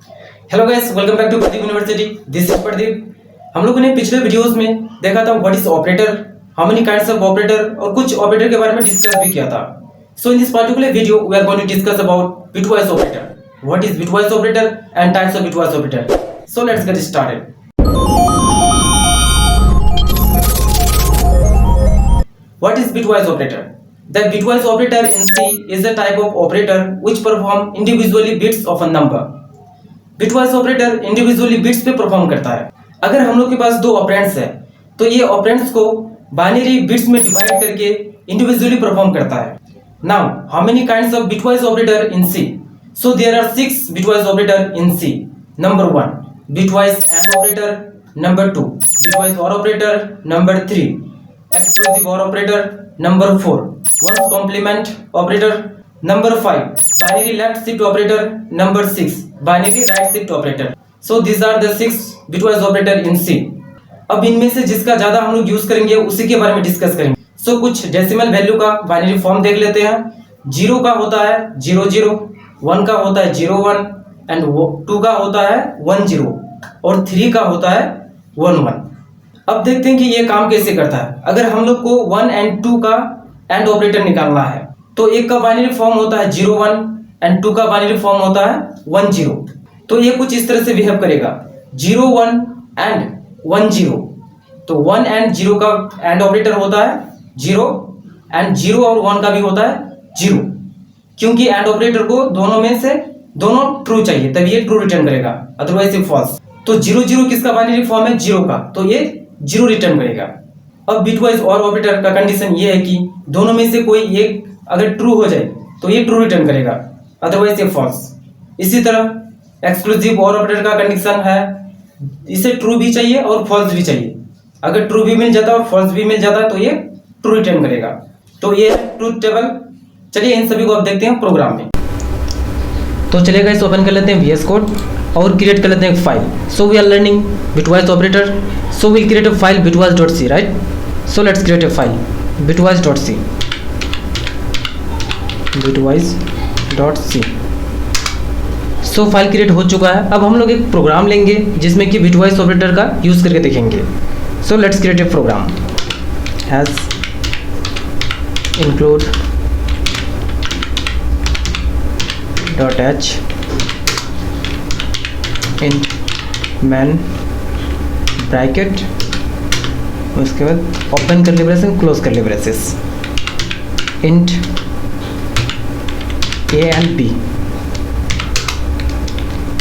Hello guys, welcome back to Pradeep university. This is Pradeep. हम लोगों ने पिछले वीडियोस में देखा था what is operator, how many kinds of operator और कुछ ऑपरेटर के बारे में डिस्कस भी किया था। So in this particular video we are going to discuss about bitwise operator, what is bitwise operator and types of bitwise operator. So let's get started. What is bitwise operator? The bitwise operator in C is a type of operator which perform individually bits of a number. Bitwise operator individually bits पे perform करता है। अगर हम लोग के पास दो operands है तो ये ऑपरेंड्स को बाइनरी बिट्स में डिवाइड करके इंडिविजुअली परफॉर्म करता है। Now, how many kinds of bitwise operator in C? So there are 6 bitwise operator in C. Number 1, bitwise AND operator. Number 2, bitwise OR operator. Number 3, exclusive OR operator. Number 4, ones complement operator. Number 5, binary left shift operator. Number 6, binary right shift operator. So these are the 6 bitwise operator in C. अब इनमें से जिसका ज्यादा हम लोग use करेंगे उसी के बारे में डिस्कस करेंगे। सो कुछ डेसिमल वैल्यू का बाइनरी फॉर्म देख लेते हैं। 0 का होता है 0 0, 1 का होता है 0 1 एंड 2 का होता है 1 0 और 3 का होता है 1 1। अब देखते हैं कि ये काम कैसे करता है। अगर हम लोग को 1 एंड 2 का एंड ऑपरेटर निकालना है तो एक का बाइनरी फॉर्म होता है 0 1 एंड 2 का बाइनरी फॉर्म होता है 1 0। तो ये कुछ इस तरह से बिहेव करेगा 0 1 एंड 1 0। तो 1 एंड 0 का एंड ऑपरेटर होता है 0 एंड 0 और 1 का भी होता है 0, क्योंकि एंड ऑपरेटर को दोनों में से दोनों ट्रू चाहिए तभी ये ट्रू रिटर्न करेगा, अदरवाइज ये फॉल्स। तो 0 0 किसका बाइनरी फॉर्म है 0 का, तो ये 0 रिटर्न करेगा। अब बिटवाइज OR ऑपरेटर का कंडीशन ये है कि दोनों में से कोई एक अगर ट्रू हो जाए तो ये ट्रू रिटर्न करेगा, अदरवाइज ये फॉल्स। इसी तरह एक्सक्लूसिव OR ऑपरेटर का कंडीशन है इसे ट्रू भी चाहिए और फॉल्स भी चाहिए। अगर ट्रू भी मिल जाता है और फॉल्स भी मिल जाता है तो ये ट्रू रिटर्न करेगा। तो ये ट्रूथ टेबल। चलिए इन सभी को अब देखते हैं प्रोग्राम में। तो चलिए गाइस, ओपन कर लेते हैं VS कोड और क्रिएट कर लेते हैं एक file. So we are learning bitwise operator, so we'll create a file bitwise.c, right? So let's create a file bitwise.c, bitwise.c। So file create हो चुका है। अब हम लोग एक प्रोग्राम लेंगे जिसमें कि बिटवाइज ऑपरेटर का यूज करके देखेंगे। So let's create a program as include .h int main bracket, उसके बाद open curly braces close curly braces, int a and b,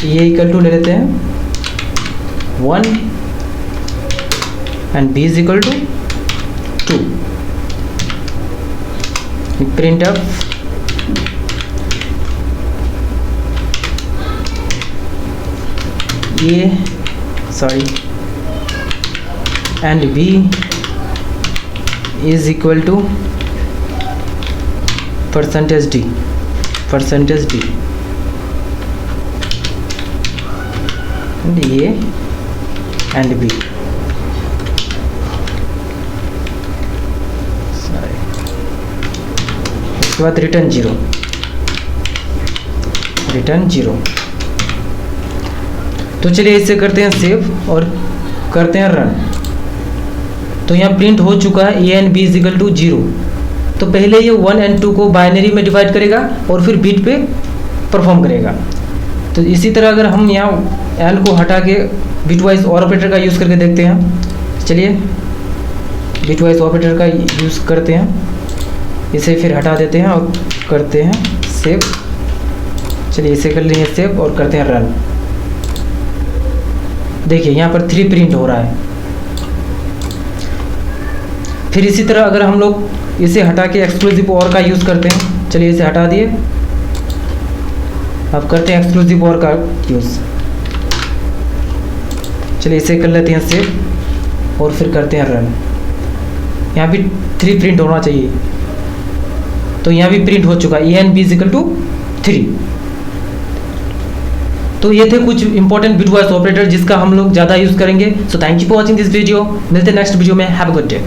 ये इक्वल टू ले लेते हैं 1 and b is equal to 2। Print up a sorry and b is equal to %d and a and b। उसके बाद return 0। तो चलिए इसे करते हैं सेव और करते हैं रन। तो यहाँ प्रिंट हो चुका है a and b is equal to 0। तो पहले ये 1 एंड 2 को बाइनरी में डिवाइड करेगा और फिर बिट पे परफॉर्म करेगा। तो इसी तरह अगर हम यहाँ एंड को हटा के बिटवाइज OR ऑपरेटर का यूज़ करके देखते हैं। चलिए बिटवाइज ऑपरेटर का यूज़ करते हैं, इसे फिर हटा देते हैं और करते हैं सेव। चलिए इसे कर लेंगे सेव और करते हैं रन। देखिए यहाँ पर 3 प्रिंट हो रहा है। फिर इसी तरह अगर हम लोग इसे हटा के एक्सक्लूसिव OR का यूज़ करते हैं। चलिए इसे हटा दिए, अब करते हैं एक्सक्लूसिव OR का यूज़। चलिए इसे कर लेते हैं सेव और फिर करते हैं रन। यहाँ भी 3 प्रिंट होना चाहिए, तो यहाँ भी प्रिंट हो चुका है a and b is equal to 3। तो ये थे कुछ इंपॉर्टेंट बिटवाइज ऑपरेटर जिसका हम लोग ज़्यादा यूज़ करेंगे। So thank you for watching this video. मिलते हैं नेक्स्ट वीडियो में। Have a good day.